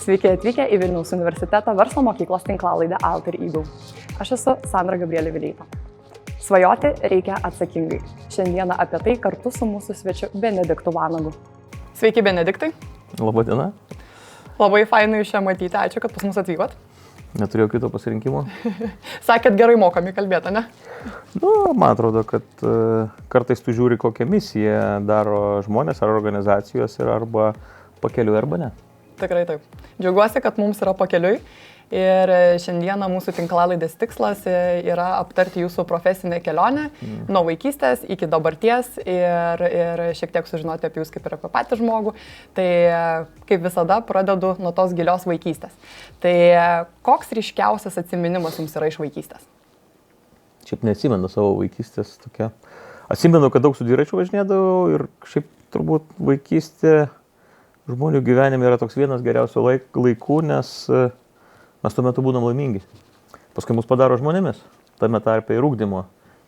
Sveiki atvykę į Vilniaus universiteto verslo mokyklos tinklalaidę Alter Ego. Aš esu Sandra Gabrielė Vileita. Svajoti reikia atsakingai. Šiandieną apie tai kartu su mūsų svečiu Benediktu Vanagu. Sveiki, Benediktai. Labą dieną. Labai fainai jūs čia matyti, ačiū, kad pas mus atvykot. Neturėjau kito pasirinkimo. Sakėt, gerai mokami kalbėti, ne? Man atrodo, kad kartais tu žiūri, kokią misiją daro žmonės ar organizacijos ir arba pakeliui arba ne. Tikrai taip. Džiaugiuosi, kad mums yra pakeliui ir šiandieną mūsų tinklalaidės tikslas yra aptarti jūsų profesinę kelionę nuo vaikystės iki dabarties ir šiek tiek sužinoti apie jūs kaip ir apie patį žmogų. Tai kaip visada pradedu nuo tos gilios vaikystės. Tai koks ryškiausias atsiminimas jums yra iš vaikystės? Šiaip neatsimenu savo vaikystės tokia. Atsimenu, kad daug su dviračiu važinėdavau ir šiaip turbūt vaikystė žmonių gyvenime yra toks vienas geriausių laikų, nes mes tuo metu būnam laimingi. Paskui mus padaro žmonėmis, tame tarpe ir ugdymo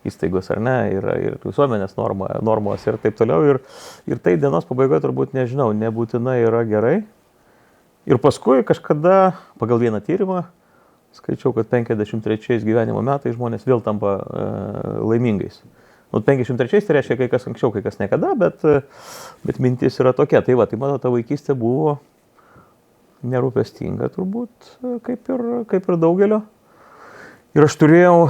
įstaigos, ar ne, ir visuomenės normos ir taip toliau. Ir tai dienos pabaigoje turbūt, nežinau, nebūtinai yra gerai. Ir paskui kažkada pagal vieną tyrimą skaičiau, kad 53 gyvenimo metais žmonės vėl tampa laimingais. 53 tai reiškia kai kas anksčiau, kai kas niekada, bet mintis yra tokia. Tai mano ta vaikystė buvo nerūpestinga turbūt, kaip ir daugelio. Ir aš turėjau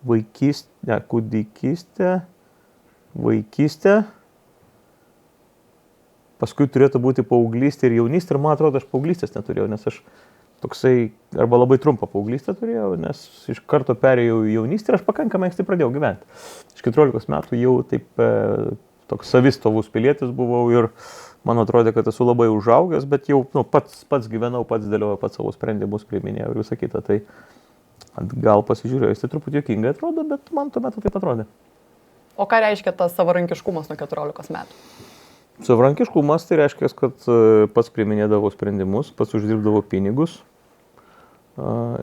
kūdikystę, vaikystę, paskui turėtų būti paauglystė ir jaunystė. Ir man atrodo, aš paauglystės neturėjau, nes aš toksai, arba labai trumpą paauglystę turėjau, nes iš karto perėjau į jaunystę ir aš pakankamai anksti pradėjau gyventi. Iš 14 metų jau taip toks savistovus pilietis buvau ir man atrodė, kad esu labai užaugęs, bet jau pats gyvenau, pats dėliojau, pats savo sprendimus priiminėjau ir visą kitą. Tai gal pasižiūrėjus, tai truputį juokingai atrodo, bet man tuo metu taip atrodė. O ką reiškia tas savarankiškumas nuo 14 metų? Savarankiškumas tai reiškia, kad pats priiminėdavau sprendimus, pats uždirbdavau pinigus.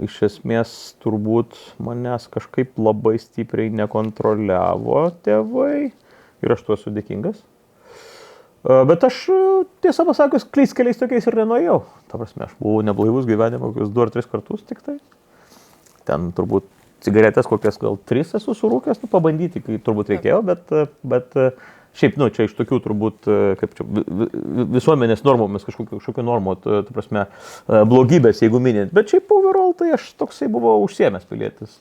Iš esmės turbūt manęs kažkaip labai stipriai nekontroliavo tėvai ir aš tuo esu dėkingas. Bet aš, tiesą pasakius, keliais tokiais ir nenuėjau. Ta prasme, aš buvau neblaivus gyvenime kokius 2 ar 3 kartus tik tai. Ten turbūt cigaretės kokias gal 3 esu surūkęs, pabandyti, kai turbūt reikėjo, bet šiaip, čia iš tokių turbūt, kaip čia, visuomenės normomis, kažkokių normų, ta prasme, blogybės, jeigu minint. Bet šiaip overall, tai aš toksai buvau užsiėmęs pilietis,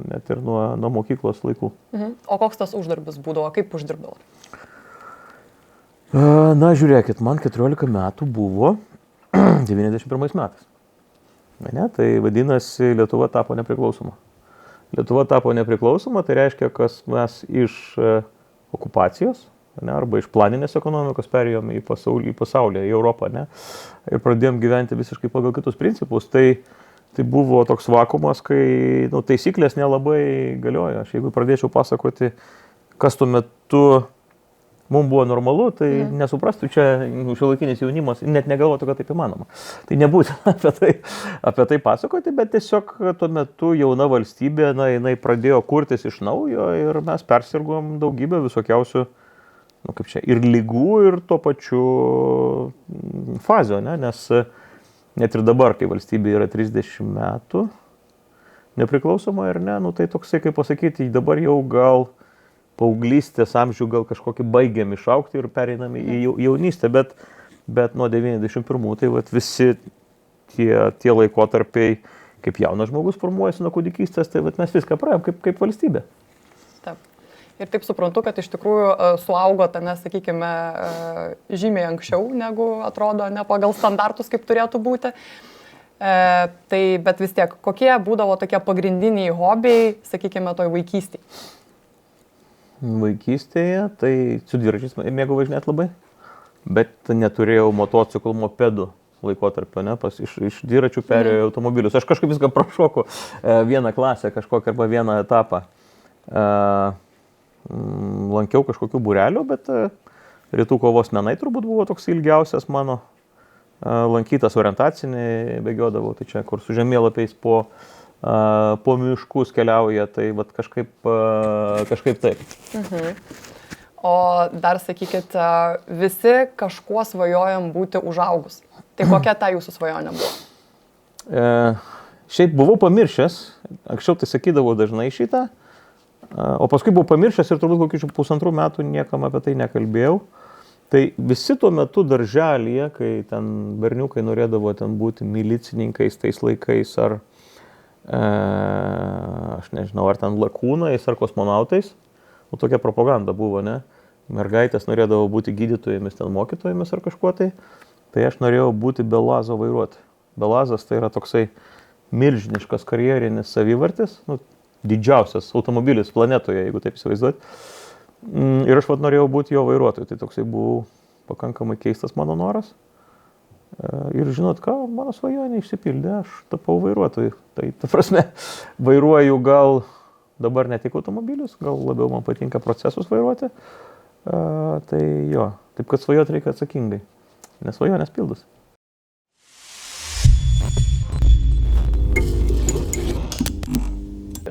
net ir nuo mokyklos laikų. O koks tas uždarbis būdavo, kaip uždirbdavo? Žiūrėkit, man 14 metų buvo 91 metais. Ne, tai vadinasi, Lietuva tapo nepriklausoma. Lietuva tapo nepriklausoma, tai reiškia, kad mes iš okupacijos, arba iš planinės ekonomikos perėjome į pasaulį, į Europą, ir pradėjom gyventi visiškai pagal kitus principus. Tai buvo toks vakuumas, kai taisyklės nelabai galioja. Aš jeigu pradėčiau pasakoti, kas tuo metu mums buvo normalu, tai nesuprastų čia šiuolaikinis jaunimas, net negalvotų, kad taip įmanoma. Tai nebūtina apie tai pasakoti, bet tiesiog tuo metu jauna valstybė, jinai pradėjo kurtis iš naujo ir mes persirgom daugybę visokiausių, ir lygų, ir tuo pačiu fazių, nes net ir dabar, kai valstybė yra 30 metų nepriklausoma ir tai toksai, kaip pasakyti, dabar jau gal paauglystės amžių gal kažkokį baigiam išaukti ir pereinam į jaunystę, bet nuo 91 tai visi tie laikotarpiai, kaip jaunas žmogus formuojasi nuo kūdikystės, tai mes viską praėjom kaip valstybė. Taip. Ir taip suprantu, kad iš tikrųjų suaugote, sakykime, žymiai anksčiau, negu atrodo ne pagal standartus, kaip turėtų būti. Bet vis tiek, kokie būdavo tokie pagrindiniai hobiai, sakykime, toj vaikystėje? Vaikystėje, tai su dviračiais mėgau važinėti labai, bet neturėjau motociklų, mopedų laikotarpio, iš dviračių perėjau automobilius. Aš kažkaip viską prašoku vieną klasę kažkokią arba vieną etapą. Lankiau kažkokių būrelių, bet rytų kovos menai turbūt buvo toks ilgiausias mano lankytas, orientacinį bėgiodavau, tai čia kur su žemėlapiais po miškus keliauja, tai kažkaip taip. O dar sakykit, visi kažkuo svajojam būti užaugus. Tai kokia ta jūsų svajonė buvo? Šiaip buvau pamiršęs, anksčiau tai sakydavau dažnai šitą, o paskui buvau pamiršęs ir turbūt kokių 1,5 metų niekam apie tai nekalbėjau. Tai visi tuo metu darželyje, kai ten berniukai norėdavo ten būti milicininkais tais laikais, ar aš nežinau, ar ten lakūnais, ar kosmonautais, o tokia propaganda buvo, ne? Mergaitės norėdavo būti gydytojomis, ten mokytojomis ar kažkuo tai aš norėjau būti Belazo vairuotoju. Belazas tai yra toksai milžiniškas karjerinis savivartis, didžiausias automobilis planetoje, jeigu taip įsivaizduoti. Ir aš norėjau būti jo vairuotoju, tai toksai buvo pakankamai keistas mano noras. Ir žinot ką, mano svajonė išsipildė, aš tapau vairuotoju. Tai ta prasme, vairuoju gal dabar ne tik automobilius, gal labiau man patinka procesus vairuoti. Tai jo, taip kad svajoti reikia atsakingai, nes svajonės pildus.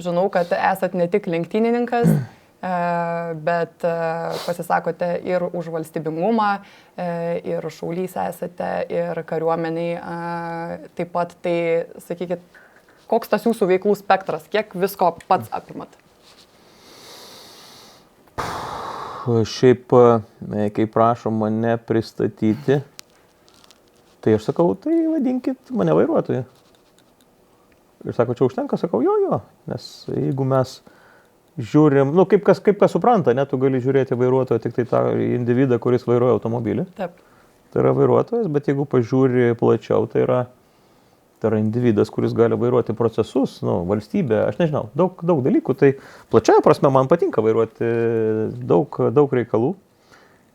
Žinau, kad esat ne tik lenktynininkas, bet pasisakote ir už valstybingumą, ir šaulys esate, ir kariuomeniai taip pat. Tai sakykit, koks tas jūsų veiklų spektras, kiek visko pats apimat? Šiaip, kai prašom mane pristatyti, tai aš sakau, tai vadinkit mane vairuotoju. Ir sako, čia užtenka, sakau, jo, nes jeigu mes žiūrim, kaip kas supranta, tu gali žiūrėti vairuotoją tik tai tą individą, kuris vairuoja automobilį. Taip. Tai yra vairuotojas, bet jeigu pažiūri plačiau, tai yra individas, kuris gali vairuoti procesus, valstybė, aš nežinau, daug dalykų. Tai plačiaja prasme man patinka vairuoti daug reikalų.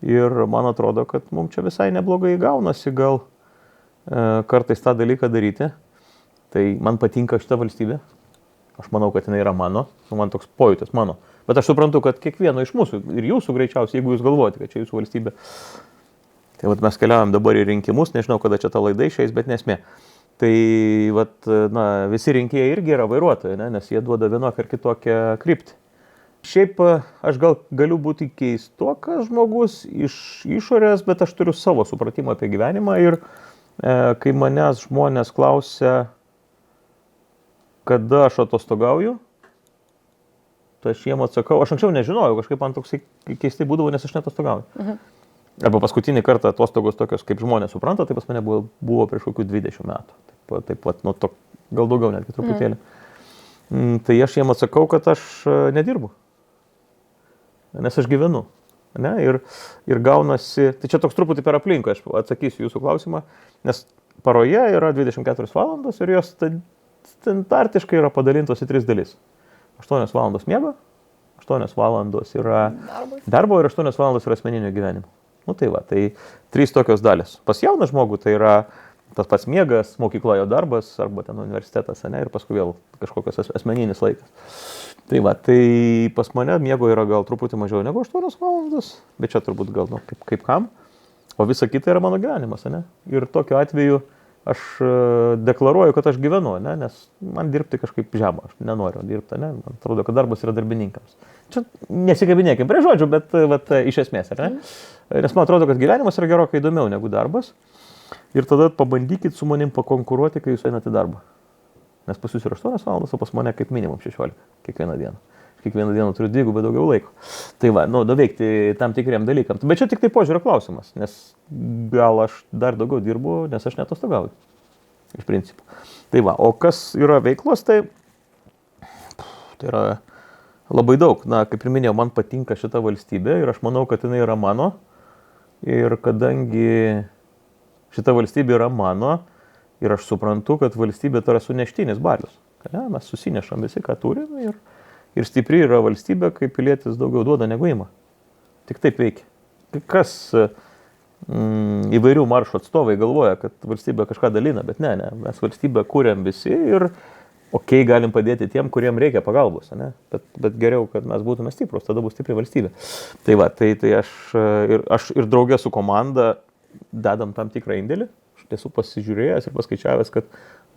Ir man atrodo, kad mums čia visai neblogai gaunasi gal kartais tą dalyką daryti. Tai man patinka šita valstybė. Aš manau, kad jinai yra mano. Man toks pojūtis mano. Bet aš suprantu, kad kiekvieno iš mūsų ir jūsų greičiausiai, jeigu jūs galvojate, kad čia jūsų valstybė. Tai mes keliaujam dabar į rinkimus, nežinau, kada čia ta laida išeis, bet nesmė. Tai visi rinkėjai irgi yra vairuotojai, nes jie duoda vienokią ar kitokią kryptį. Šiaip aš gal galiu būti keistokas žmogus iš išorės, bet aš turiu savo supratimą apie gyvenimą ir kai manęs žmonės klausia, kada aš atostogauju, tai aš jiem atsakau, aš anksčiau nežinojau, kažkaip man toksai keistai būdavo, nes aš netostogauju. Arba paskutinį kartą atostogos tokios, kaip žmonės supranta, tai pas mane buvo prieš kokių 20 metų. Taip pat, gal daugiau netgi truputėlį. Tai aš jiem atsakau, kad aš nedirbu, nes aš gyvenu. Ne? Ir gaunasi, tai čia toks truputį per aplinką, aš atsakysiu jūsų klausimą, nes paroje yra 24 valandos ir jos standartiškai yra padalintos į 3 dalis. 8 valandos miego, 8 valandos yra darbo ir 8 valandos yra asmeninio gyvenimo. Tai 3 tokios dalis. Pas jauną žmogų tai yra tas pats miegas, mokykloje darbas arba ten universitetas, ir paskui vėl kažkokios asmeninis laikas. Tai pas mane miego yra gal truputį mažiau negu 8 valandos, bet čia turbūt gal kaip kam. O visa kita yra mano gyvenimas, Ir tokiu atveju aš deklaruoju, kad aš gyvenu, nes man dirbti kažkaip žema, aš nenoriu dirbti, Man atrodo, kad darbas yra darbininkams. Čia nesikabinėkim prie žodžių, bet iš esmės, Nes man atrodo, kad gyvenimas yra gerokai įdomiau negu darbas. Ir tada pabandykit su manim pakonkuruoti, kai jūs einate į darbą. Nes pas jūs yra 8 valandos, o pas mane kaip minimum 16 kiekvieną dieną. Kiekvieną dieną turiu dvigubai daugiau laiko. Tai nuveikti tam tikriem dalykam. Bet čia tik tai požiūrio klausimas, nes gal aš dar daugiau dirbu, nes aš netostogauju. Iš principo. O kas yra veiklos, tai yra labai daug. Kaip ir minėjau, man patinka šita valstybė ir aš manau, kad jinai yra mano. Ir kadangi šita valstybė yra mano ir aš suprantu, kad valstybė tai yra suneštinis balius. Mes susinešam visi, ką turim ir stipri yra valstybė, kai pilietis daugiau duoda negu ima. Tik taip veikia. Kas įvairių maršų atstovai galvoja, kad valstybė kažką dalina, bet ne, mes valstybę kūrėm visi ir galim padėti tiem, kuriem reikia pagalbos, bet geriau, kad mes būtume stiprus, tada bus stipri valstybė. Tai aš ir draugė su komanda dedam tam tikrą indėlį. Aš esu pasižiūrėjęs ir paskaičiavęs, kad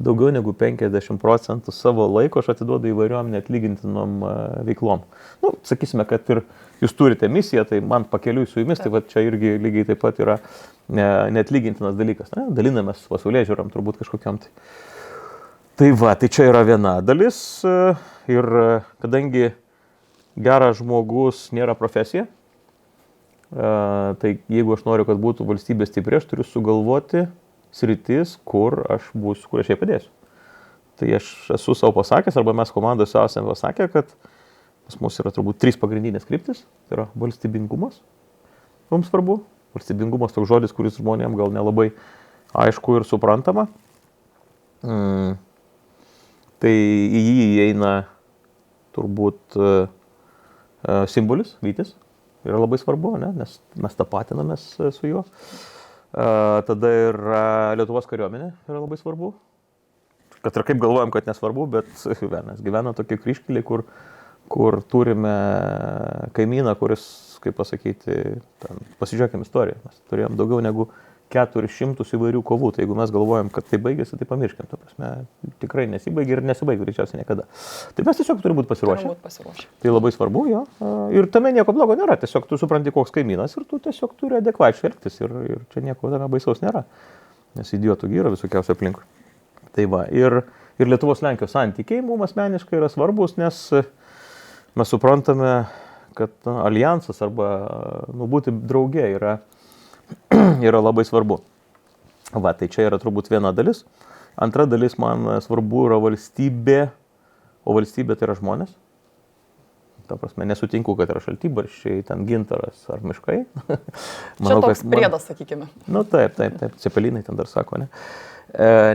daugiau negu 50% savo laiko aš atiduodu įvairiom neatlygintinom veiklom. Nu, sakysime, kad ir jūs turite misiją, tai man pakeliui su jumis, tai va čia irgi lygiai taip pat yra neatlygintinas dalykas. Ne? Dalinamės pasaulyje žiūram turbūt kažkokiam tai. Tai va, tai čia yra viena dalis ir kadangi geras žmogus nėra profesija, tai jeigu aš noriu, kad būtų valstybė stipri, aš turiu sugalvoti sritis, kur aš jai padėsiu. Tai aš esu savo pasakęs, arba mes komandos esame pasakę, kad pas mus yra turbūt 3 pagrindinės kryptis. Tai yra valstybingumas, mums svarbu. Valstybingumas toks žodis, kuris žmonėms gal nelabai aišku ir suprantama. Tai į jį įeina turbūt simbolis, vytis. Yra labai svarbu, ne? Nes mes tapatinamės su juo. Tada ir Lietuvos kariuomenė yra labai svarbu. Kad ir kaip galvojam, kad nesvarbu, bet mes gyvename tokie kryžkelį, kur turime kaimyną, kuris, kaip pasakyti, pasižiūrėkime istoriją. Mes turėjom daugiau negu 400 įvairių kovų. Tai jeigu mes galvojam, kad tai baigėsi, tai pamirškim. Ta prasme, tikrai nesibaigė ir nesibaigia greičiausiai niekada. Tai mes tiesiog turime būti pasiruošę. Tai labai svarbu, jo. Ir tame nieko blogo nėra. Tiesiog tu supranti, koks kaimynas ir tu tiesiog turi adekvačiai elgtis. Ir čia nieko tame baisaus nėra. Nes idiotų yra visokiausių aplinkui. Tai va. Ir Lietuvos-Lenkijos santykiai mums asmeniškai yra svarbus, nes mes suprantame, kad alijansas arba būti drauge yra labai svarbu. Va, tai čia yra turbūt viena dalis. Antra dalis man svarbu yra valstybė, o valstybė tai yra žmonės. Ta prasme, nesutinku, kad yra šaltibarščiai, ten gintaras ar miškai. Čia toks priedas, sakykime. Nu taip, cepelinai ten dar sako, ne?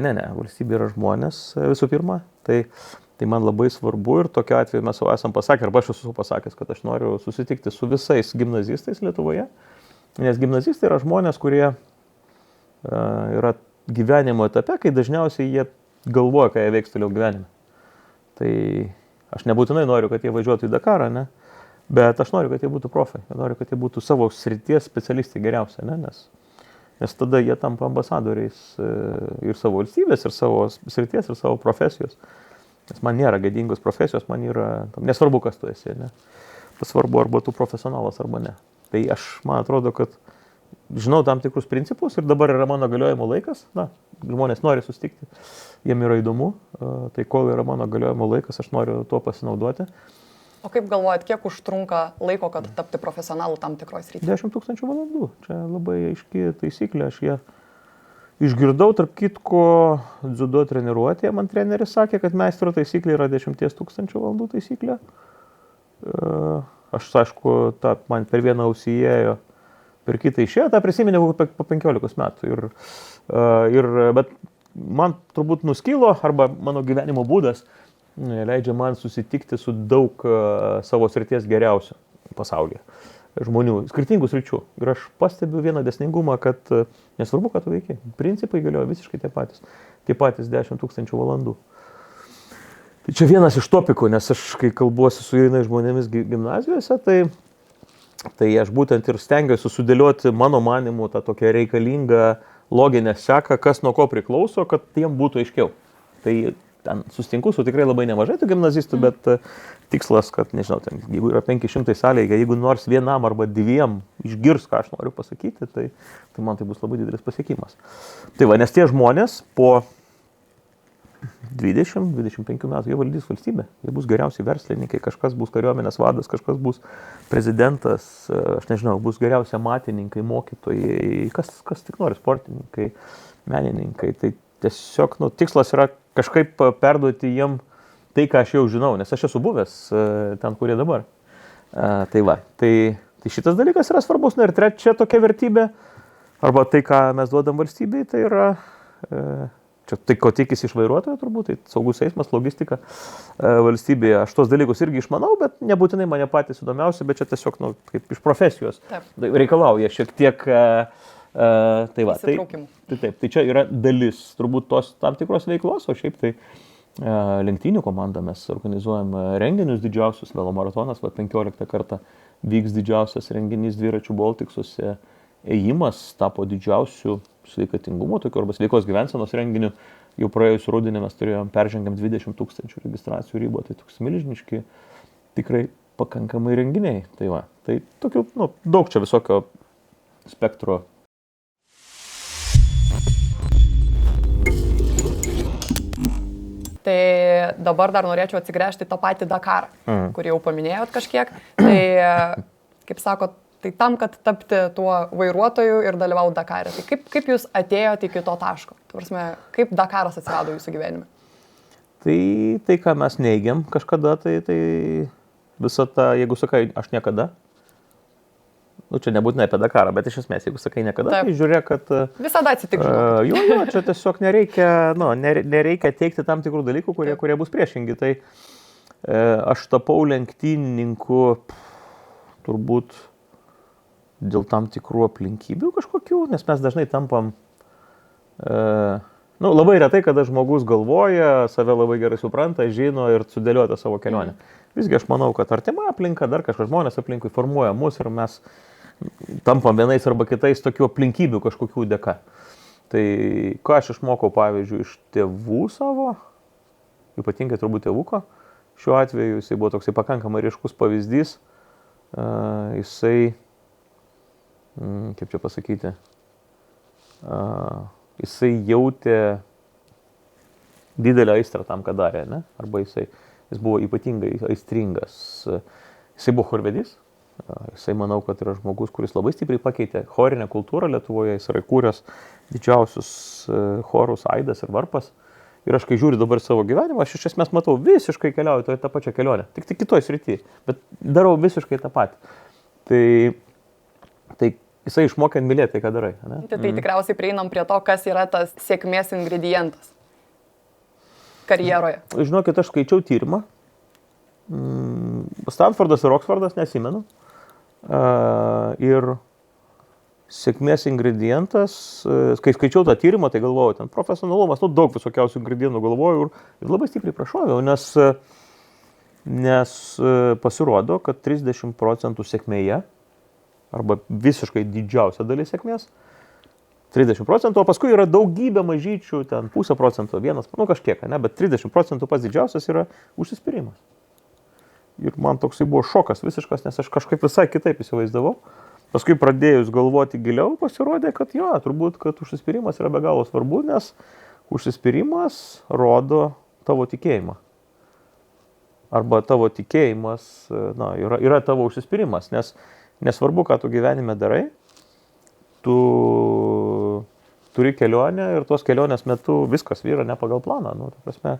Ne, valstybė yra žmonės visų pirma. Tai man labai svarbu ir tokiu atveju mes jau esam pasakę, arba aš esu pasakęs, kad aš noriu susitikti su visais gimnazistais Lietuvoje. Nes gimnazistai yra žmonės, kurie yra gyvenimo etape, kai dažniausiai jie galvoja, ką jie veiks toliau gyvenime. Tai aš nebūtinai noriu, kad jie važiuotų į Dakarą, ne? Bet aš noriu, kad jie būtų profai. Aš noriu, kad jie būtų savo srities specialistai geriausia, ne? Nes tada jie tampa ambasadoriais ir savo valstybės, ir savo srities, ir savo profesijos. Nes man nėra gėdingos profesijos, man yra, nesvarbu, kas tu esi, ne? Svarbu, arba tu profesionalas, arba ne. Tai man atrodo, kad žinau tam tikrus principus ir dabar yra mano galiojimo laikas. Na, žmonės nori susitikti, jiem yra įdomu. Tai kol yra mano galiojimo laikas, aš noriu tuo pasinaudoti. O kaip galvojat, kiek užtrunka laiko, kad tapti profesionalu tam tikroje srityje? 10 000 valandų. Čia labai aiški taisyklė. Aš ją išgirdau, tarp kitko, dziudo treniruotėje. Man treneris sakė, kad meistro taisyklė yra 10 000 valandų taisyklė. Aš, aišku, man per vieną ausį įėjo, per kitą išėjo, tą prisiminiau po 15 metų. Bet man turbūt nuskilo, arba mano gyvenimo būdas leidžia man susitikti su daug savo srities geriausių pasaulyje žmonių, skirtingų sričių. Ir aš pastebiu vieną dėsningumą, kad nesvarbu, ką tu veiki, principai galioja visiškai tie patys 10 000 valandų. Tai čia vienas iš topikų, nes aš, kai kalbuosi su jaunais žmonėmis gimnazijose, tai aš būtent ir stengiuosi sudėlioti mano manimu tą tokią reikalingą loginę seką, kas nuo ko priklauso, kad jiem būtų aiškiau. Tai ten sustinku su tikrai labai nemažai tų gimnazistų, bet tikslas, kad, nežinau, ten, jeigu yra 500 salėje, jeigu nors vienam arba dviem išgirs, ką aš noriu pasakyti, tai man tai bus labai didelis pasiekimas. Tai va, nes tie žmonės po 20-25 metų jie valdys valstybę, jie bus geriausi verslininkai, kažkas bus kariuomenės vadas, kažkas bus prezidentas, aš nežinau, bus geriausi amatininkai, mokytojai, kas tik nori, sportininkai, menininkai. Tai tiesiog tikslas yra kažkaip perduoti jiem tai, ką aš jau žinau, nes aš esu buvęs ten, kurie dabar. Tai va, tai šitas dalykas yra svarbus. Na ir trečia tokia vertybė, arba tai, ką mes duodam valstybei, tai yra čia tai, ko tikisi iš vairuotojo turbūt, tai saugus eismas, logistika valstybėje. Aš tos dalykus irgi išmanau, bet nebūtinai mane patys įdomiausia, bet čia tiesiog kaip iš profesijos reikalauja šiek tiek tai va. Tai čia yra dalis turbūt tos tam tikros veiklos, o šiaip tai lenktynių komanda mes organizuojam renginius didžiausius, velomaratonas, 15 kartą vyks didžiausias renginys dviračių Baltiksuose. Ėjimas tapo didžiausių sveikatingumo, tokių arba sveikos gyvensenos renginių jau praėjusiu rudenį mes peržengėm 20 000 registracijų ribą, tai toks milžiniški, tikrai pakankamai renginiai. Tai va, tai tokių, daug čia visokio spektro. Tai dabar dar norėčiau atsigręžti tą patį Dakarą, kurį jau paminėjot kažkiek. Tai, kaip sakot, tai tam, kad tapti tuo vairuotoju ir dalyvauti Dakare. Tai kaip jūs atėjote iki to taško? Prasme, kaip Dakaras atsirado jūsų gyvenime? Tai ką mes neigiam kažkada, tai visą tą, jeigu sakai, aš niekada, čia nebūtinai apie Dakarą, bet iš esmės, jeigu sakai niekada, taip, tai žiūrėk, kad... Visada atsitiktų. Jo, čia tiesiog nereikia teikti tam tikrų dalykų, kurie bus priešingi. Tai aš tapau lenktynininku turbūt dėl tam tikrų aplinkybių kažkokių, nes mes dažnai tampam... labai retai, kada žmogus galvoja, save labai gerai supranta, žino ir sudėliota savo kelionę. Visgi aš manau, kad artima aplinka, dar kažkas žmonės aplinkui formuoja mus ir mes tampam vienais arba kitais tokių aplinkybių kažkokių dėka. Tai ką aš išmokau, pavyzdžiui, iš tėvų savo, ypatingai turbūt tėvuko, šiuo atveju jisai buvo toksai pakankamai ryškus pavyzdys, jisai, kaip čia pasakyti, jisai jautė didelę aistrą tam, ką darė, ne? Arba jis buvo ypatingai aistringas. Jisai buvo chorvedys. Jisai, manau, kad yra žmogus, kuris labai stipriai pakeitė chorinę kultūrą Lietuvoje. Jis yra kūręs didžiausius chorus Aidas ir Varpas. Ir aš, kai žiūriu dabar savo gyvenimą, aš iš esmės matau visiškai keliauju tą pačią kelionę. Tik kitoj srity. Bet darau visiškai tą patį. Tai jisai išmokė mylėti tai, ką darai. Ne? Tai tikriausiai prieinam prie to, kas yra tas sėkmės ingredientas karjeroje. Žinokit, aš skaičiau tyrimą. Stanfordas ir Oksfordas, nesimenu. Ir sėkmės ingredientas, kai skaičiau tą tyrimą, tai galvojau, ten profesionalumas, daug visokiausių ingredientų galvojau ir labai stipriai prašoviau, nes pasirodo, kad 30% sėkmėje, arba visiškai didžiausia dalis sėkmės, 30%, o paskui yra daugybė mažyčių, ten 0,5%, 1%, kažkiek, ne, bet 30% pats didžiausias yra užsispyrimas. Ir man toksai buvo šokas visiškas, nes aš kažkaip visai kitaip įsivaizdavau. Paskui pradėjus galvoti giliau, pasirodė, kad turbūt, kad užsispyrimas yra be galo svarbu, nes užsispyrimas rodo tavo tikėjimą. Arba tavo tikėjimas, yra tavo užsispyrimas, nes nesvarbu, ką tu gyvenime darai, tu turi kelionę ir tos kelionės metu viskas vyra ne pagal planą. Ta prasme,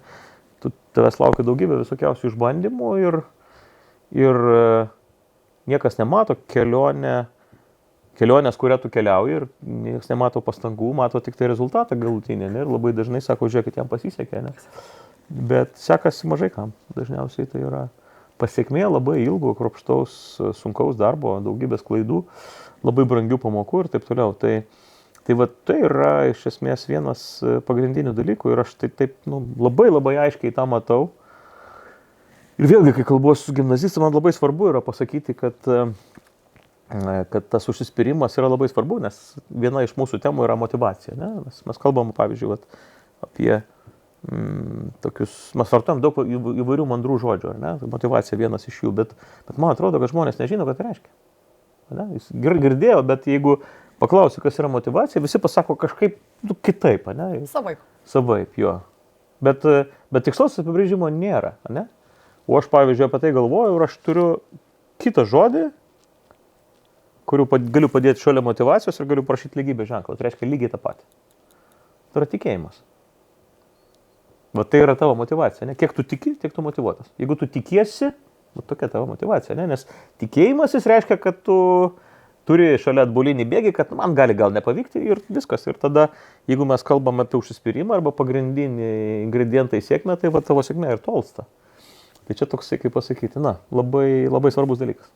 tavęs laukia daugybė visokiausių išbandymų ir niekas nemato kelionės, kurią tu keliauji ir niekas nemato pastangų, mato tik tai rezultatą galutinį. Ir labai dažnai sako, žiūrėkit, jam pasisekė. Ne? Bet sekasi mažai kam. Dažniausiai tai yra pasiekmė labai ilgo, kruopštaus, sunkaus darbo, daugybės klaidų, labai brangių pamokų ir taip toliau. Tai yra iš esmės vienas pagrindinių dalykų ir aš taip labai labai aiškiai tą matau. Ir vėlgi, kai kalbuosiu su gimnazistais, man labai svarbu yra pasakyti, kad tas užsispyrimas yra labai svarbu, nes viena iš mūsų temų yra motyvacija. Ne? Mes kalbam, pavyzdžiui, apie tokius, mes vartojam daug įvairių mandrų žodžių, ar ne? Motyvacija vienas iš jų, bet man atrodo, kad žmonės nežino, ką tai reiškia. Ne? Jis girdėjo, bet jeigu paklausiu, kas yra motyvacija, visi pasako kažkaip kitaip, ne? Savaip, jo. Bet tikslaus apibrėžimo nėra, ne? O aš, pavyzdžiui, apie tai galvoju ir aš turiu kitą žodį, kuriuo galiu padėti šalia motyvacijos ir galiu prašyti lygybės ženklą. Tai reiškia lygiai tą patį. Tai yra tikėjimas. Tai yra tavo motyvacija, ne? Kiek tu tiki, tiek tu motyvuotas. Jeigu tu tikiesi, tokia tavo motyvacija, ne? Nes tikėjimasis reiškia, kad tu turi šalia atbulinį bėgį, kad man gali gal nepavykti ir viskas. Ir tada, jeigu mes kalbame apie užsispyrimą arba pagrindinį ingredientą į sėkmę, tai tavo sėkmė ir tolsta. Tai čia toksai, kaip pasakyti, labai, labai svarbus dalykas.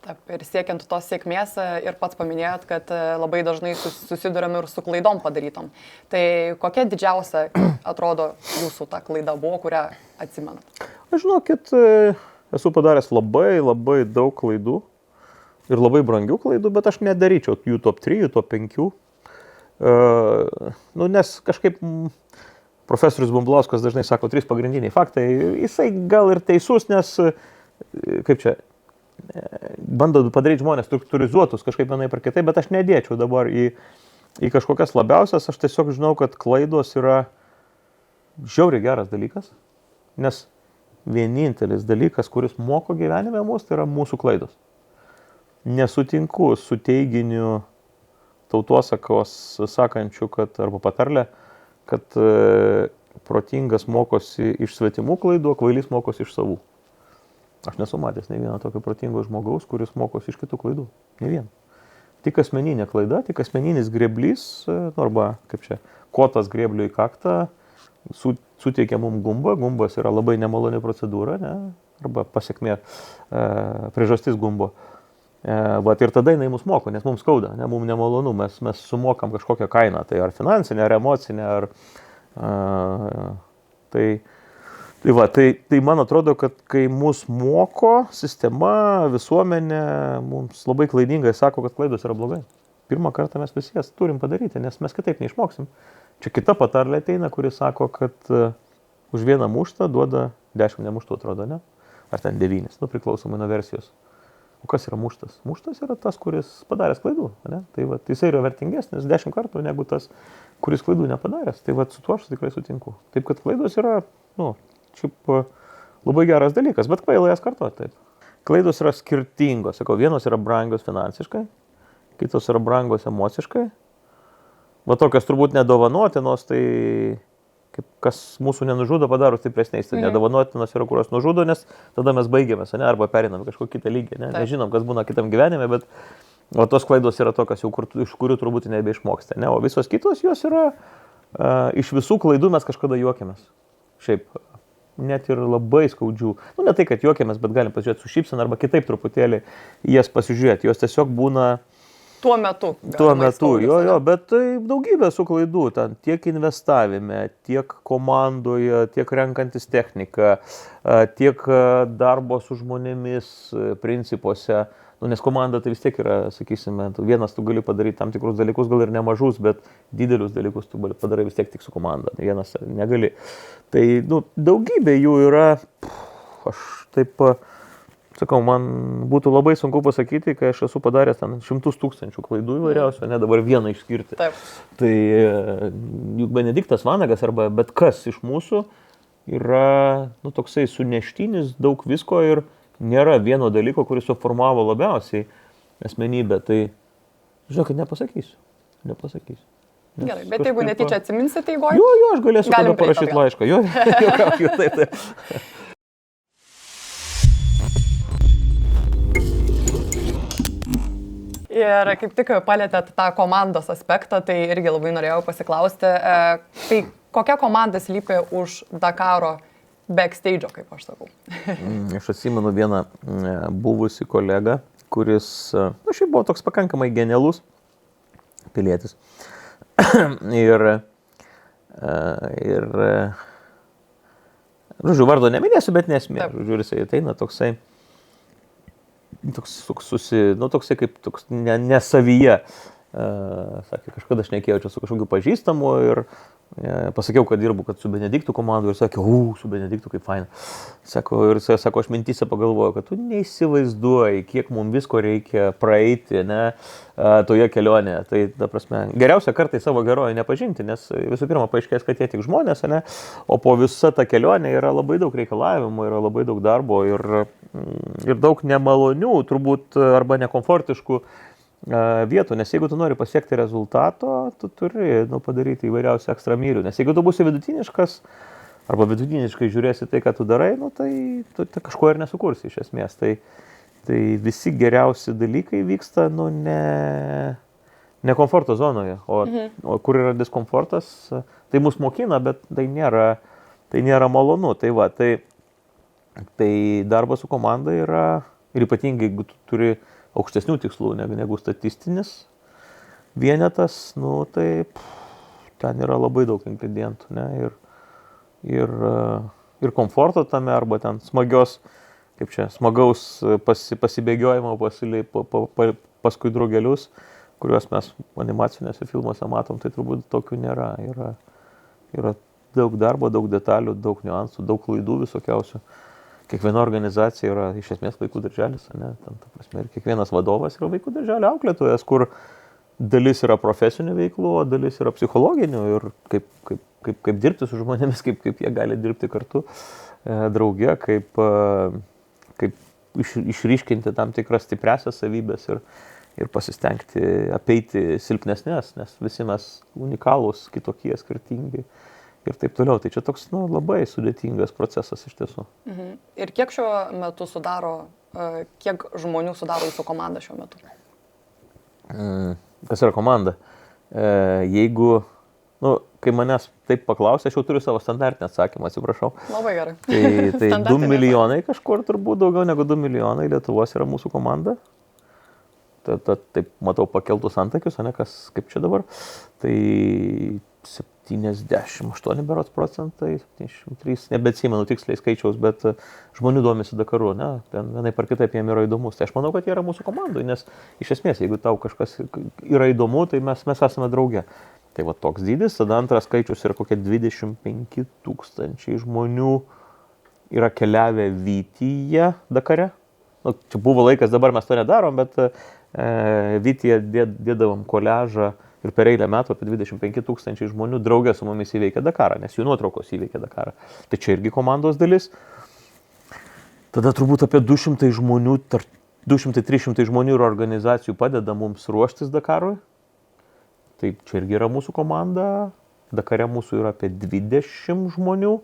Taip, ir siekiant tos sėkmės ir pats paminėjot, kad labai dažnai susiduriam ir su klaidom padarytom. Tai kokia didžiausia, atrodo, jūsų ta klaida buvo, kurią atsimenat? Aš žinokit, esu padaręs labai, labai daug klaidų ir labai brangių klaidų, bet aš nedaryčiau jų top 3, jų top 5. Nes kažkaip profesorius Bumblauskas dažnai sako 3 pagrindiniai faktai. Jisai gal ir teisus, nes, kaip čia, bando padaryti žmonės struktūrizuotus kažkaip vienai per kitai, bet aš nedėčiau dabar į kažkokias labiausias. Aš tiesiog žinau, kad klaidos yra žiauriai geras dalykas, nes vienintelis dalykas, kuris moko gyvenime mūsų, tai yra mūsų klaidos. Nesutinku su teiginiu tautosakos sakančiu, kad, arba patarlė, kad protingas mokosi iš svetimų klaidų, o kvailys mokosi iš savų. Aš nesu matęs nei vieno tokio protingo žmogaus, kuris mokosi iš kitų klaidų. Ne vien. Tik asmeninė klaida, tik asmeninis grėblys, arba, kaip čia, kotas grėblio į kaktą, suteikia mums gumbą. Gumbas yra labai nemaloni procedūra, ne? Arba pasiekmė, priežastis gumbo. Ir tada jinai mus moko, nes mums skauda, ne, mums nemalonu, mes sumokam kažkokią kainą, tai ar finansinę, ar emocinę, tai man atrodo, kad kai mus moko sistema, visuomenė, mums labai klaidingai sako, kad klaidos yra blogai. Pirmą kartą mes visi jas turim padaryti, nes mes kitaip neišmoksim. Čia kita patarlė ateina, kuri sako, kad už vieną muštą duoda 10 nemuštų, atrodo, ne? Ar ten 9, priklausomai nuo versijos. O kas yra muštas? Muštas yra tas, kuris padaręs klaidų, ne? Tai jisai yra vertingesnis 10 kartų negu tas, kuris klaidų nepadaręs. Tai su tuo aš tikrai sutinku. Taip, kad klaidos yra, šiaip labai geras dalykas, bet kvaila jas kartuoti taip. Klaidos yra skirtingos. Sakau, vienos yra brangios finansiškai, kitos yra brangios emociškai. Tokios turbūt nedovanotinos, tai kaip kas mūsų nenužudo, padaro stipresniais. Tai nedovanotinos yra, kurios nužudo, nes tada mes baigiamės, ne? Arba perinam kažkokį kitą lygį. Ne? Nežinom, kas būna kitam gyvenime, bet tos klaidos yra tokios, iš kurių turbūt nebeišmoksta. Ne? O visos kitos, jos yra, iš visų klaidų mes kažkada juokiamės. Šiaip, net ir labai skaudžių. Ne tai, kad juokiamės, bet galim pasižiūrėti su šypsena arba kitaip truputėlį jas pasižiūrėti. Jos tiesiog būna tuo metu, jo, bet tai daugybė su klaidų, ten tiek investavime, tiek komandoje, tiek renkantis techniką, tiek darbo su žmonėmis principuose, nes komanda tai vis tiek yra, sakysime, vienas tu gali padaryti tam tikrus dalykus, gal ir nemažus, bet didelius dalykus tu padarai vis tiek tik su komanda, vienas negali. Tai daugybė jų yra, aš taip... Sakau, man būtų labai sunku pasakyti, kai aš esu padaręs ten 100 000 klaidų įvairiausių, ne dabar vieną išskirti. Taip. Tai juk Benediktas Vanagas arba bet kas iš mūsų yra toksai suneštinis, daug visko ir nėra vieno dalyko, kuris suformavo labiausiai asmenybę. Tai, žinokit, nepasakysiu. Gerai, bet jeigu netyčia atsiminsite įgoje? Jo, aš galėsiu tada parašyti laišką. Jo, taip. Ir kaip tik palėtėt tą komandos aspektą, tai irgi labai norėjau pasiklausti, tai kokia komanda slypi už Dakaro backstage'o, kaip aš sakau? Aš atsimenu vieną buvusį kolegą, kuris, šiaip buvo toks pakankamai genialus pilietis. ir žodžiu, vardo neminėsiu, bet nesmė. Žodžiu, jisai ateina toksai kaip ne savyje. Sakė, kažkada aš nekėjau čia su kažkokiu pažįstamu ir pasakiau, kad dirbu su Benediktų komandu ir sakė, su Benediktų kaip faina. Sako, aš mintyse pagalvoju, kad tu neįsivaizduoji, kiek mums visko reikia praeiti, ne, toje kelionėje. Tai, ta prasme, geriausia kartais savo herojų nepažinti, nes visų pirma paaiškės, kad jie tik žmonės, ne, o po visa ta kelionė yra labai daug reikalavimų, yra labai daug darbo ir daug nemalonių, turbūt, arba nekomfortiškų vietų, nes jeigu tu nori pasiekti rezultato, tu turi padaryti įvairiausių ekstramylių, nes jeigu tu būsi vidutiniškas arba vidutiniškai žiūrėsi tai, ką tu darai, tai tu kažko ir nesukursi iš esmės. Tai visi geriausi dalykai vyksta ne komforto zonoje, o kur yra diskomfortas, tai mus mokina, bet tai nėra malonu. Tai darbas su komanda yra, ir ypatingai jeigu tu turi aukštesnių tikslų negu statistinis vienetas, tai ten yra labai daug ingredientų, ne, ir komforto tame, arba ten smagaus pasibėgiojimo paskui drugelius, kuriuos mes animaciniuose filmuose matom, tai turbūt tokių nėra. Yra daug darbo, daug detalių, daug niuansų, daug klaidų visokiausių. Kiekviena organizacija yra iš esmės vaikų darželis, ne? Tam, ta prasme, ir kiekvienas vadovas yra vaikų darželio auklėtojas, kur dalis yra profesinių veiklų, o dalis yra psichologinių ir kaip dirbti su žmonėmis, kaip jie gali dirbti kartu drauge, kaip išryškinti tam tikras stipriasias savybės ir pasistengti apeiti silpnesnės, nes visi mes unikalūs, kitokie, skirtingi ir taip toliau. Tai čia toks labai sudėtingas procesas iš tiesų. Ir kiek šiuo metu kiek žmonių sudaro jūsų komanda šiuo metu? Kas yra komanda? Jeigu, kai manęs taip paklausė, aš jau turiu savo standartinį atsakymą, atsiprašau. Labai gerai. Tai 2 milijonai kažkur, turbūt daugiau negu 2 milijonai Lietuvos yra mūsų komanda. Taip matau pakeltus antakius, o ne kaip čia dabar. Tai 78 berods procentai, 73, nebeatsimenu tiksliai skaičiaus, bet žmonių domisi Dakaru, ne? Vienaip ar kitaip jiem yra įdomus. Tai aš manau, kad jie yra mūsų komandai, nes iš esmės, jeigu tau kažkas yra įdomu, tai mes esame drauge. Tai va toks dydis, tada antras skaičius yra kokie 25 000 žmonių yra keliavę Vytyje Dakare. Čia buvo laikas, dabar mes to nedarom, bet Vytyje dėdavom koliažą ir per eilę metų apie 25 000 žmonių draugė su mumis įveikė Dakarą, nes jų nuotraukos įveikė Dakarą. Tai čia irgi komandos dalis. Tada turbūt apie 200-300 žmonių ir organizacijų padeda mums ruoštis Dakarui. Tai čia irgi yra mūsų komanda. Dakare mūsų yra apie 20 žmonių.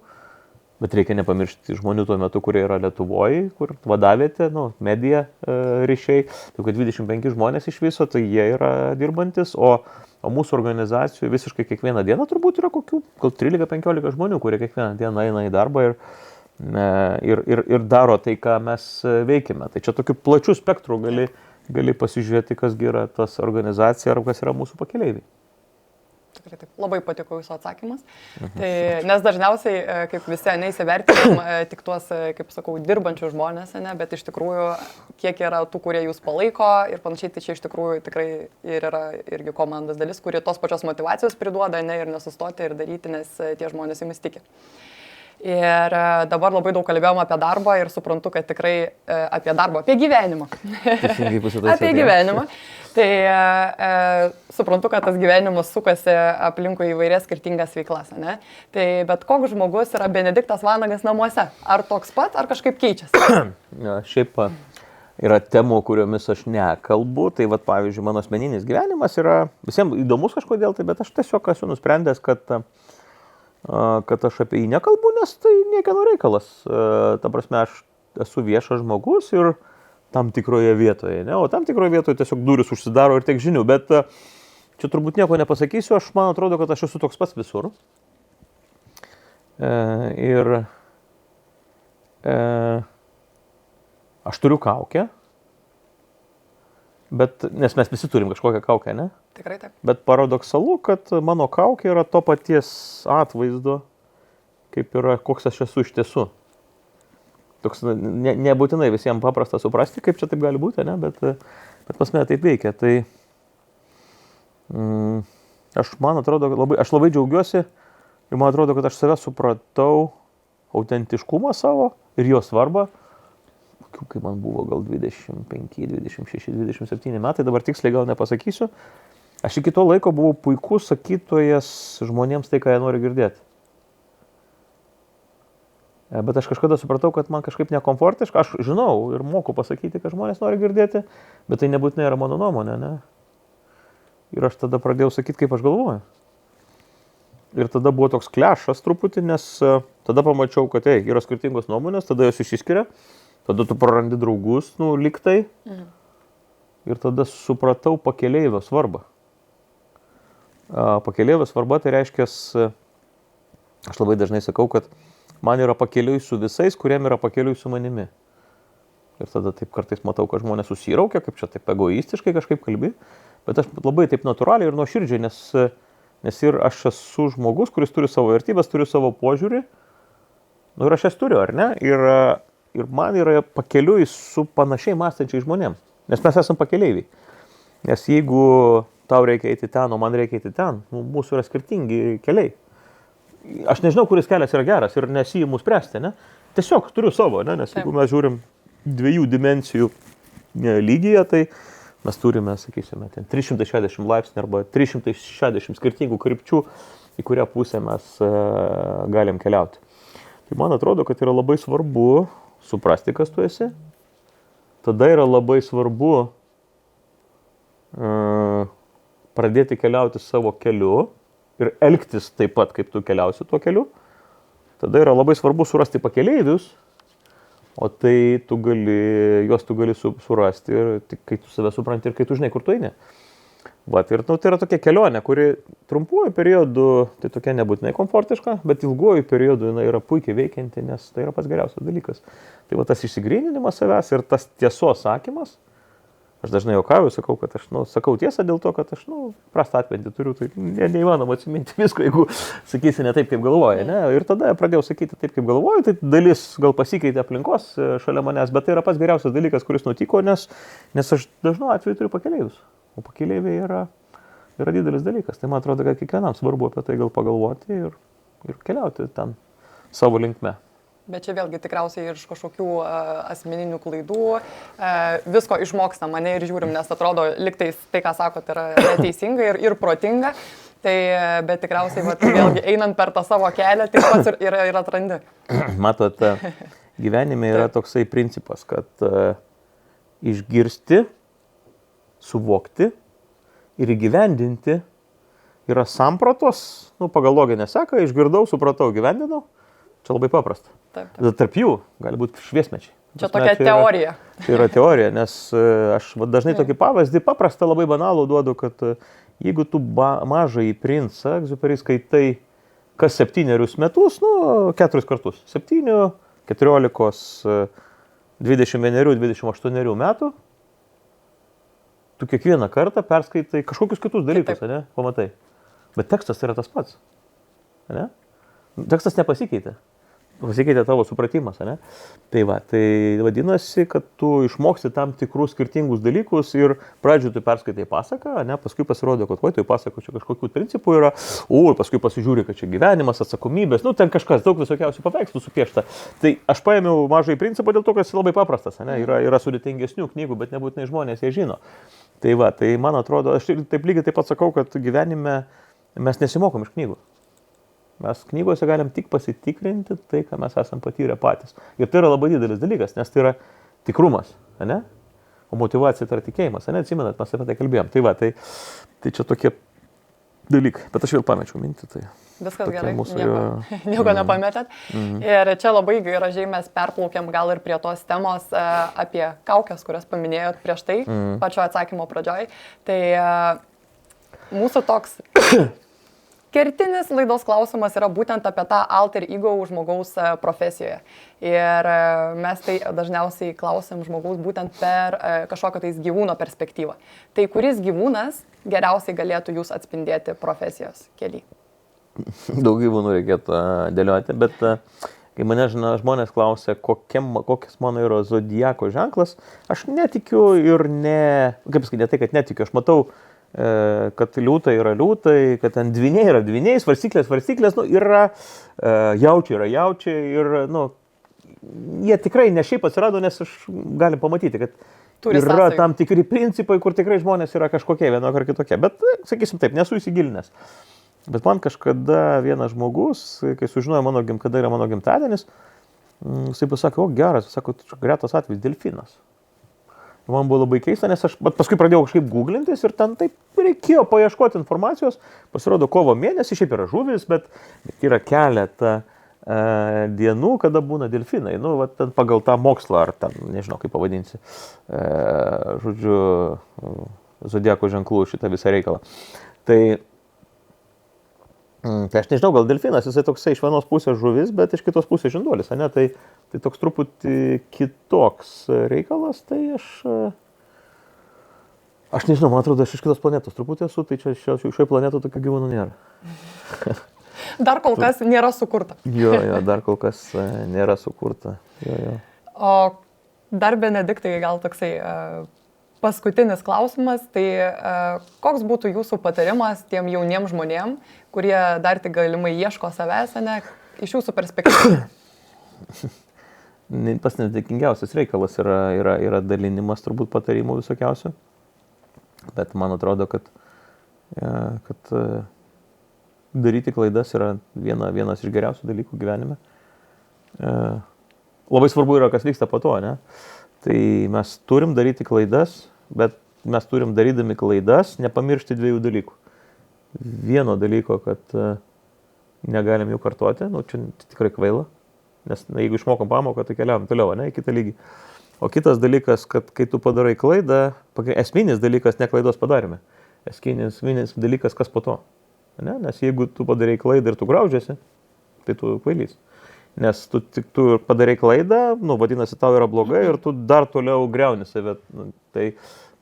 Bet reikia nepamiršti žmonių tuo metu, kurie yra Lietuvoje, kur vadavietė, medija ryšiai. Tai kad 25 žmonės iš viso, tai jie yra dirbantis, o mūsų organizacijų visiškai kiekvieną dieną turbūt yra kokių 13-15 žmonių, kurie kiekvieną dieną eina į darbą ir daro tai, ką mes veikime. Tai čia tokiu plačiu spektru gali pasižiūrėti, kas yra tas organizacija ar kas yra mūsų pakeleiviai. Tikrai taip. Labai patiko jūsų atsakymas. Tai, nes dažniausiai, kaip visi neįsivertinam, tik tuos, kaip sakau, dirbančių žmonės, bet iš tikrųjų, kiek yra tų, kurie jūs palaiko ir panašiai, tai čia iš tikrųjų tikrai ir yra irgi komandos dalis, kurie tos pačios motivacijos priduoda, ir nesustoti ir daryti, nes tie žmonės jumis tiki. Ir dabar labai daug kalbėjom apie darbą ir suprantu, kad tikrai apie darbą, apie gyvenimą. Apie gyvenimą. Tai suprantu, kad tas gyvenimas sukasi aplinkui įvairias skirtingas veiklas, ne? Tai bet koks žmogus yra Benediktas Vanagas namuose? Ar toks pat, ar kažkaip keičiasi? Šiaip yra temų, kuriomis aš nekalbu. Tai pavyzdžiui, mano asmeninis gyvenimas yra visiems įdomus kažkodėl, bet aš tiesiog esu nusprendęs, kad aš apie jį nekalbu, nes tai niekieno reikalas. Ta prasme, aš esu viešas žmogus ir tam tikroje vietoje, ne? O tam tikroje vietoje tiesiog durys užsidaro ir tiek žinių, bet čia turbūt nieko nepasakysiu, man atrodo, kad aš esu toks pats visur. Aš turiu kaukę, nes mes visi turim kažkokią kaukę, ne? Tikrai taip. Bet paradoksalu, kad mano kaukė yra to paties atvaizdo, kaip yra, koks aš esu iš tiesų. Toks nebūtinai visiems paprasta suprasti, kaip čia taip gali būti, ne? Bet pas mane taip veikia. Tai man atrodo, aš labai džiaugiuosi ir man atrodo, kad aš save supratau autentiškumą savo ir jo svarbą. Kai man buvo gal 25, 26, 27 metai, dabar tiksliai gal nepasakysiu. Aš iki to laiko buvau puikus sakytojas žmonėms tai, ką jie nori girdėti. Bet aš kažkada supratau, kad man kažkaip nekomfortiška. Aš žinau ir moku pasakyti, kad žmonės nori girdėti, bet tai nebūtinai yra mano nuomonė, ne? Ir aš tada pradėjau sakyti, kaip aš galvoju. Ir tada buvo toks klešas truputį, nes tada pamačiau, kad yra skirtingos nuomonės, tada jos išsiskiria. Tada tu prarandi draugus, liktai. Ir tada supratau pakeleivio svarbą. Pakeleivio svarba tai reiškia, aš labai dažnai sakau, kad man yra pakeliui su visais, kuriem yra pakeliui su manimi. Ir tada taip kartais matau, kad žmonės susiraukia, kaip čia taip egoistiškai kažkaip kalbi. Bet aš labai taip natūraliai ir nuoširdžiai, nes ir aš esu žmogus, kuris turi savo vertybės, turi savo požiūrį. Ir aš jas turiu, ar ne? Ir man yra pakeliui su panašiai mąstančiai žmonėms. Nes mes esame pakeleiviai. Nes jeigu tau reikia eiti ten, o man reikia eiti ten, mūsų yra skirtingi keliai. aš nežinau, kuris kelias yra geras ir nesiimu spręsti, ne? Tiesiog turiu savo, ne? Nes jeigu mes žiūrim 2 dimensijų lygyje, tai mes turime, sakysime, 360 laipsnių arba 360 skirtingų krypčių, į kurią pusę mes galim keliauti. Tai man atrodo, kad yra labai svarbu suprasti, kas tu esi. Tada yra labai svarbu pradėti keliauti savo keliu ir elgtis taip pat, kaip tu keliausi tuo keliu. Tada yra labai svarbu surasti pakeleivius, o tai juos tu gali surasti ir tik kai tu save supranti ir kai tu žinai, kur tu eini. Vat, ir tai yra tokia kelionė, kuri trumpuoju periodu tai tokia nebūtinai komfortiška, bet ilguoju periodu jinai yra puikiai veikianti, nes tai yra pats geriausias dalykas. Tai va tas išsigryninimas savęs ir tas tiesos sakymas. Aš dažnai juokauju, sakau, kad aš sakau tiesą dėl to, kad aš prastą atmintį turiu, tai neįmanoma atsiminti visko, jeigu sakysi ne taip, kaip galvoji. Ne? Ir tada pradėjau sakyti taip, kaip galvoju, tai dalis gal pasikeitė aplinkos šalia manęs, bet tai yra pats geriausias dalykas, kuris nutiko, nes aš dažnu atveju turiu pakeleivius. O pakeleiviai yra didelis dalykas. Tai man atrodo, kad kiekvienam svarbu apie tai gal pagalvoti ir keliauti ten savo linkme. Bet čia vėlgi tikriausiai iš kažkokių asmeninių klaidų visko išmokstam, mane ir žiūrim, nes atrodo, liktais tai, ką sakot, yra teisinga ir protinga. Tai, bet tikriausiai vėlgi einant per tą savo kelią, tik pats ir atrandi. Matot, gyvenime yra toksai principas, kad išgirsti, suvokti ir įgyvendinti yra sampratos, pagal loginę seką, išgirdau, supratau, įgyvendinau. Čia labai paprasta. Taip. Tarp jų gali būti šviesmečiai. Čia tokia teorija. Tai yra teorija, nes aš dažnai tokį pavyzdį paprastą, labai banalų duodu, kad jeigu tu Mažąjį princą, Egziuperi, skaitai kas 7 metus, 4 kartus, 7, 14, 21, 28 metų, tu kiekvieną kartą perskaitai kažkokius kitus dalykus, ne? Pamatai. Bet tekstas yra tas pats. Ne? Tekstas nepasikeitė. Pasikeitė tavo supratimas, ne? Tai vadinasi, kad tu išmoksti tam tikrus skirtingus dalykus ir pradžioje tu perskaitai pasaką, ne? Paskui pasirodo, kad toj pasako čia kažkokių principų yra, paskui pasižiūri, kad čia gyvenimas, atsakomybės, ten kažkas daug visokiausių paveikslų supiešta. Tai aš paėmiau Mažąjį principą dėl to, kad jis labai paprastas, ne? Yra sudėtingesnių knygų, bet nebūtinai žmonės jie žino. Tai man atrodo, aš taip lygiai taip pat sakau, kad gyvenime mes nesimokom iš knygų. Mes knygose galim tik pasitikrinti tai, ką mes esam patyrę patys. Ir tai yra labai didelis dalykas, nes tai yra tikrumas, ne? O motyvacija tai yra tikėjimas, ne? Atsimenat, mes apie tai kalbėjom. Tai čia tokie dalykai. Bet aš vėl pamečiau mintį. Tai viskas gerai, nieko nepametėt. Ir čia labai gražiai mes perplaukėm gal ir prie tos temos apie kaukes, kurias paminėjot prieš tai, pačio atsakymo pradžioj. Tai mūsų toks kertinis laidos klausimas yra būtent apie tą alter ego žmogaus profesijoje. Ir mes tai dažniausiai klausim žmogaus būtent per kažkokią tais gyvūno perspektyvą. Tai kuris gyvūnas geriausiai galėtų jūs atspindėti profesijos kely? Daug gyvūnų reikėtų dėlioti, bet kai mane žmonės klausia, kokias mano yra zodiako ženklas, aš netikiu ir kaip sakyti, ne tai, kad netikiu, aš matau, kad liūtai yra liūtai, kad ten dvyniai yra dvyniai, svarstyklės, yra jaučiai yra jaučiai ir, jie tikrai ne šiaip atsirado, nes aš galim pamatyti, kad yra tam tikri principai, kur tikrai žmonės yra kažkokie vienok ar kitokie, bet, sakysim taip, nesu įsigilinęs. Bet man kažkada vienas žmogus, kai sužinojo, kada yra mano gimtadienis, jisai pasakė, geras, sako, gretas atvejis, delfinas. Man buvo labai keista, nes aš paskui pradėjau kažkaip googlintis ir ten taip reikėjo paieškoti informacijos. Pasirodo, kovo mėnesį šiaip yra žuvis, bet yra keletą dienų, kada būna delfinai. Ten pagal tą mokslą, ar ten, nežinau kaip pavadinsi, žodžiu, zodiako ženklų šitą visą reikalą. Tai aš nežinau, gal delfinas, jisai toksai iš vienos pusės žuvis, bet iš kitos pusės žinduolis, ne? Tai toks truputį kitoks reikalas, tai aš nežinau, man atrodo, aš iš kitos planetos truputį esu, tai čia šioje planetoje tokio gyvūnų nėra. Dar kol kas nėra sukurta. Jo, dar kol kas nėra sukurta. Jo. O dar Benediktai gal toksai paskutinis klausimas, tai koks būtų jūsų patarimas tiem jauniem žmonėm, kurie dar tik galimai ieško savęs, ne, iš jūsų perspektyvos? Pas nedėkingiausias reikalas yra dalinimas turbūt patarimų visokiausių, bet man atrodo, kad daryti klaidas yra vienas iš geriausių dalykų gyvenime. Labai svarbu yra, kas vyksta po to, ne? Tai mes turim daryti klaidas, bet mes turim darydami klaidas nepamiršti dviejų dalykų. Vieno dalyko, kad negalim jų kartoti, čia tikrai kvaila, nes jeigu išmokom pamoką, tai keliavom toliau, ne, į kitą lygį. O kitas dalykas, kad kai tu padarai klaidą, esminis dalykas ne klaidos padarime, esminis dalykas, kas po to. Ne? Nes jeigu tu padarai klaidą ir tu graužiasi, tai tu kvailys. Nes tu padarai klaidą, vadinasi, tau yra blogai ir tu dar toliau griauni save. Tai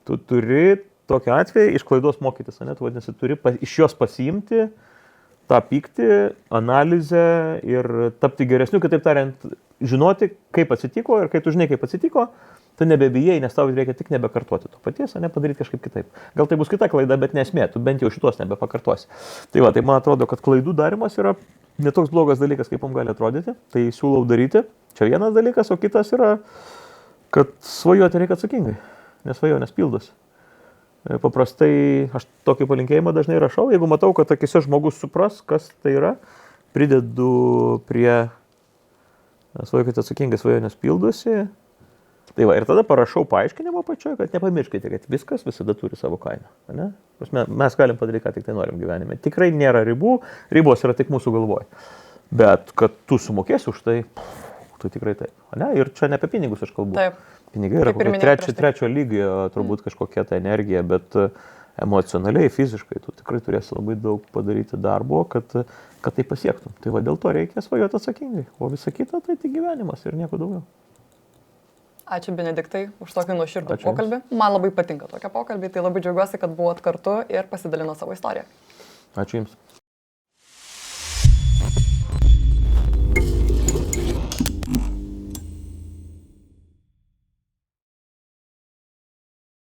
tu turi tokiu atveju iš klaidos mokytis, ne? Tu vadinasi, turi iš jos pasiimti tą pyktį, analizę ir tapti geresniu, kitaip tariant, žinoti, kaip atsitiko ir kai tu žinai, kaip atsitiko, tu nebebijai, nes tau reikia tik nebekartoti to paties, ne padaryti kažkaip kitaip. Gal tai bus kita klaida, bet nesmė, tu bent jau šitos nebepakartosi. Tai man atrodo, kad klaidų darimas yra netoks blogas dalykas, kaip mums gali atrodyti, tai siūlau daryti. Čia vienas dalykas, o kitas yra, kad svajoti reikia atsakingai, nes svajonės pildosi. Paprastai aš tokį palinkėjimą dažnai rašau, jeigu matau, kad akise žmogus supras, kas tai yra, pridedu prie svajokite atsakingai, svajonės pildosi. Tai ir tada parašau paaiškinimo pačioje, kad nepamirškite, kad viskas visada turi savo kainą. Ne? Mes galim padaryti, ką tik tai norim gyvenime. Tikrai nėra ribų, ribos yra tik mūsų galvoje. Bet kad tu sumokėsi už tai, tu tikrai taip. Ne? Ir čia ne apie pinigus aš kalbu. Taip. Pinigai yra trečio lygio, turbūt kažkokia ta energija, bet emocionaliai, fiziškai tu tikrai turėsi labai daug padaryti darbo, kad tai pasiektum. Tai dėl to reikia svajoti atsakingai. O visa kita tai tik gyvenimas ir nieko daugiau. Ačiū Benediktai už tokį nuoširdų pokalbį. Man labai patinka tokie pokalbiai, tai labai džiaugiuosi, kad buvot kartu ir pasidalino savo istoriją. Ačiū Jums.